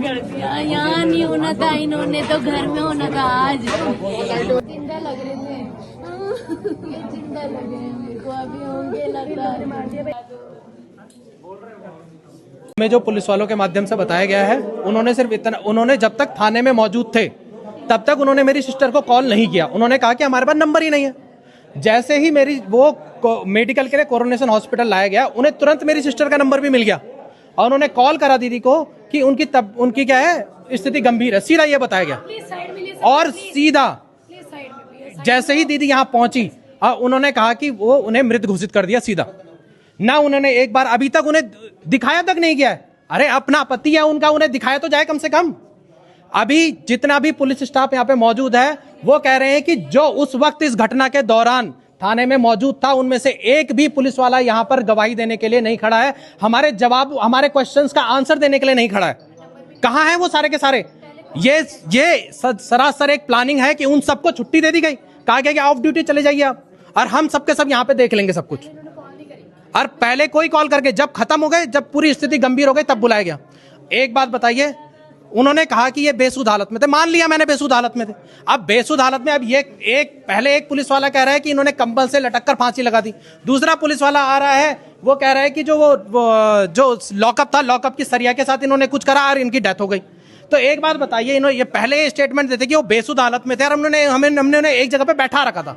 कर दिया। यहाँ नहीं होना था, इन्होंने तो घर में होना था। आज जिंदा लग रहे थे, जिंदा लग रहे हैं मेरे को, अभी होंगे लग रहा है। में जो पुलिस वालों के माध्यम से बताया गया है, उन्होंने सिर्फ इतना, उन्होंने जब तक थाने में मौजूद थे तब तक उन्होंने मेरी सिस्टर को कॉल नहीं किया। उन्होंने कहा कि हमारे पास नंबर ही नहीं है। जैसे ही मेरी वो मेडिकल के लिए कोरोनेशन हॉस्पिटल लाया गया, उन्हें तुरंत मेरी सिस्टर का नंबर भी मिल गया और उन्होंने कॉल करा दीदी को कि उनकी क्या है, स्थिति गंभीर है, सीधा ये बताया गया। और सीधा जैसे ही दीदी यहाँ पहुंची, उन्होंने कहा कि वो उन्हें मृत घोषित कर दिया सीधा। ना उन्होंने एक बार अभी तक उन्हें दिखाया तक नहीं किया है। अरे अपना पति है उनका, उन्हें दिखाया तो जाए कम से कम। अभी जितना भी पुलिस स्टाफ यहाँ पे मौजूद है, वो कह रहे हैं कि जो उस वक्त इस घटना के दौरान थाने में मौजूद था, उनमें से एक भी पुलिस वाला यहाँ पर गवाही देने के लिए नहीं खड़ा है, हमारे क्वेश्चंस का आंसर देने के लिए नहीं खड़ा है। कहाँ है वो सारे के सारे? ये सरासर एक प्लानिंग है कि उन सबको छुट्टी दे दी गई, कहा गया कि ऑफ ड्यूटी चले जाइए आप, और हम सबके सब यहाँ पे देख लेंगे सब कुछ। और पहले कोई कॉल करके जब खत्म हो गए, जब पूरी स्थिति गंभीर हो गई, तब बुलाया गया। एक बात बताइए, उन्होंने कहा कि ये बेसुध हालत में थे, मान लिया मैंने बेसुध हालत में थे। अब बेसुध हालत में अब ये पहले एक पुलिस वाला कह रहा है कि इन्होंने कंबल से लटक कर फांसी लगा दी। दूसरा पुलिस वाला आ रहा है, वो कह रहा है कि जो लॉकअप था, लॉकअप की सरिया के साथ इन्होंने कुछ करा और इनकी डेथ हो गई। तो एक बात बताइए, इन्होंने ये पहले स्टेटमेंट देते कि वो बेसुध हालत में थे और हमने एक जगह पे बैठा रखा था।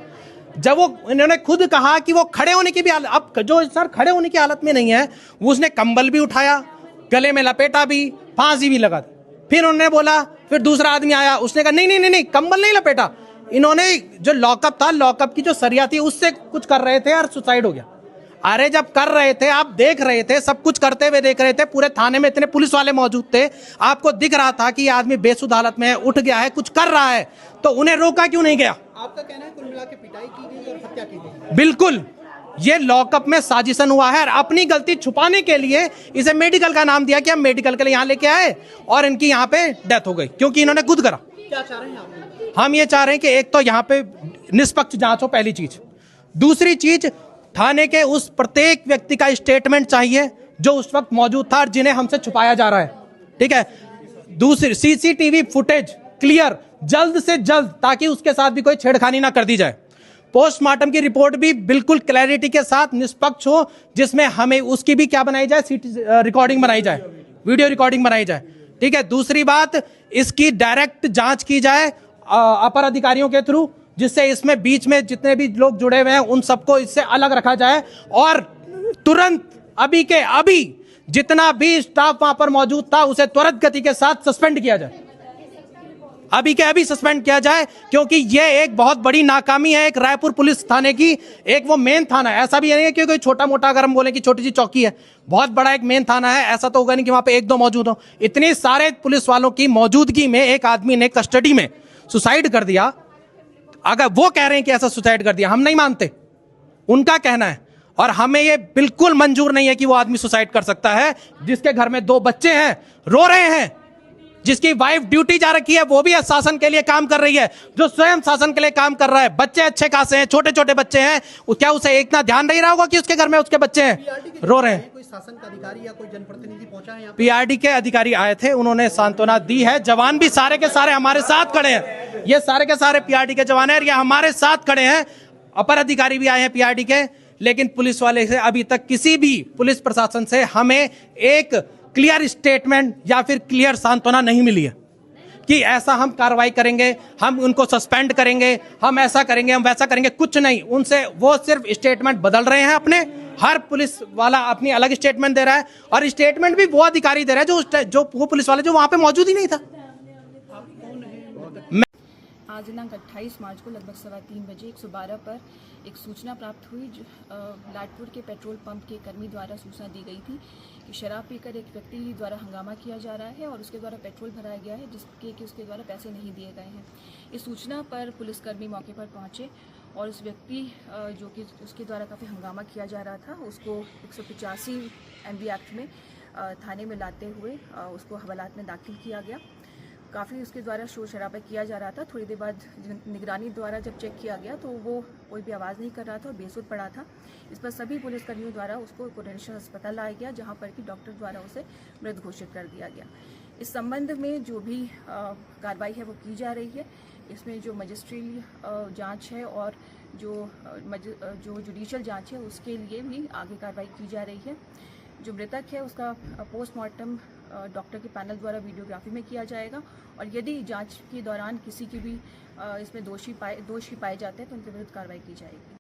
जब वो इन्होंने खुद कहा कि वो खड़े होने की भी हालत, अब जो सर खड़े होने की हालत में नहीं है, उसने कंबल भी उठाया, गले में लपेटा भी, फांसी भी लगा दी। फिर उन्होंने बोला, फिर दूसरा आदमी आया, उसने कहा नहीं कंबल नहीं लपेटा, इन्होंने जो लॉकअप था, लॉकअप की जो सरिया थी, उससे कुछ कर रहे थे और सुसाइड हो गया। अरे जब कर रहे थे, आप देख रहे थे, सब कुछ करते हुए देख रहे थे, पूरे थाने में इतने पुलिस वाले मौजूद थे, आपको दिख रहा था कि ये आदमी बेसुध हालत में है, उठ गया है, कुछ कर रहा है, तो उन्हें रोका क्यों नहीं गया? आपका कहना है कुल मिला के पिटाई की गई और हत्या की गई? बिल्कुल, ये लॉकअप में साजिशन हुआ है और अपनी गलती छुपाने के लिए इसे मेडिकल का नाम दिया कि हम मेडिकल के लिए यहाँ लेके आए और इनकी यहाँ पे डेथ हो गई, क्योंकि इन्होंने खुद करा। क्या चाह रहे हैं आप? हम ये चाह रहे हैं कि एक तो यहाँ पे निष्पक्ष जांच हो, पहली चीज। दूसरी चीज, थाने के उस प्रत्येक व्यक्ति का स्टेटमेंट चाहिए जो उस वक्त मौजूद था और जिन्हें हमसे छुपाया जा रहा है, ठीक है। दूसरी, सीसीटीवी फुटेज क्लियर जल्द से जल्द, ताकि उसके साथ भी कोई छेड़खानी ना कर दी जाए। पोस्टमार्टम की रिपोर्ट भी बिल्कुल क्लैरिटी के साथ निष्पक्ष हो, जिसमें हमें उसकी भी क्या बनाई जाए, रिकॉर्डिंग बनाई जाए, वीडियो रिकॉर्डिंग बनाई जाए, ठीक है। दूसरी बात, इसकी डायरेक्ट जांच की जाए अपर अधिकारियों के थ्रू, जिससे इसमें बीच में जितने भी लोग जुड़े हुए हैं उन सबको इससे अलग रखा जाए और तुरंत अभी के अभी जितना भी स्टाफ वहां पर मौजूद था उसे त्वरित गति के साथ सस्पेंड किया जाए, अभी के अभी सस्पेंड किया जाए, क्योंकि यह एक बहुत बड़ी नाकामी है एक रायपुर पुलिस थाने की। एक वो मेन थाना है, ऐसा भी नहीं है कि कोई छोटा मोटा, अगर हम बोले कि छोटी सी चौकी है, बहुत बड़ा एक मेन थाना है। ऐसा तो होगा नहीं कि वहां पे एक दो मौजूद हो। इतने सारे पुलिस वालों की मौजूदगी में एक आदमी ने कस्टडी में सुसाइड कर दिया। अगर वो कह रहे हैं कि ऐसा सुसाइड कर दिया, हम नहीं मानते, उनका कहना है, और हमें ये बिल्कुल मंजूर नहीं है कि वो आदमी सुसाइड कर सकता है जिसके घर में 2 बच्चे हैं, रो रहे हैं, जिसकी वाइफ ड्यूटी जा रखी है, वो भी शासन के लिए काम कर रही है, जो स्वयं शासन के लिए काम कर रहा है, बच्चे अच्छे खासे हैं, छोटे छोटे बच्चे हैं, क्या उसे इतना ध्यान नहीं रहा होगा कि उसके घर में उसके बच्चे हैं, रो रहे हैं? कोई शासन का अधिकारी या कोई जनप्रतिनिधि पहुंचा है यहाँ? पीआरडी के अधिकारी आए थे, उन्होंने सांत्वना दी है। जवान भी सारे के सारे हमारे साथ खड़े हैं, ये सारे के सारे पीआरडी के जवान हैं, ये हमारे साथ खड़े हैं। अपर अधिकारी भी आए हैं पीआरडी के, लेकिन पुलिस वाले से अभी तक किसी भी पुलिस प्रशासन से हमें एक क्लियर स्टेटमेंट या फिर क्लियर सांत्वना नहीं मिली है कि ऐसा हम कार्रवाई करेंगे, हम उनको सस्पेंड करेंगे, हम ऐसा करेंगे, हम वैसा करेंगे, कुछ नहीं। उनसे वो सिर्फ स्टेटमेंट बदल रहे हैं अपने, हर पुलिस वाला अपनी अलग स्टेटमेंट दे रहा है, और स्टेटमेंट भी वो अधिकारी दे रहा है जो वो पुलिस वाले जो वहां पे मौजूद ही नहीं था। आज दिनांक 28 मार्च को लगभग 3:15 बजे 112 पर एक सूचना प्राप्त हुई। लाडपुर के पेट्रोल पंप के कर्मी द्वारा सूचना दी गई थी कि शराब पीकर एक व्यक्ति द्वारा हंगामा किया जा रहा है और उसके द्वारा पेट्रोल भराया गया है, जिसके कि उसके द्वारा पैसे नहीं दिए गए हैं। इस सूचना पर पुलिसकर्मी मौके पर पहुंचे और उस व्यक्ति जो कि उसके द्वारा काफ़ी हंगामा किया जा रहा था, उसको 185 MB एक्ट में थाने में लाते हुए उसको हवालात में दाखिल किया गया। काफ़ी उसके द्वारा शोर शराबा किया जा रहा था। थोड़ी देर बाद निगरानी द्वारा जब चेक किया गया तो वो कोई भी आवाज़ नहीं कर रहा था और बेसुध पड़ा था। इस पर सभी पुलिसकर्मियों द्वारा उसको कोरोनेशन अस्पताल लाया गया, जहां पर कि डॉक्टर द्वारा उसे मृत घोषित कर दिया गया। इस संबंध में जो भी कार्रवाई है वो की जा रही है। इसमें जो मजिस्ट्रियल जांच है और जो जुडिशियल जांच है उसके लिए भी आगे कार्रवाई की जा रही है। जो मृतक है उसका पोस्टमार्टम डॉक्टर के पैनल द्वारा वीडियोग्राफी में किया जाएगा और यदि जांच के दौरान किसी की भी इसमें दोषी पाए जाते हैं तो उनके विरुद्ध कार्रवाई की जाएगी।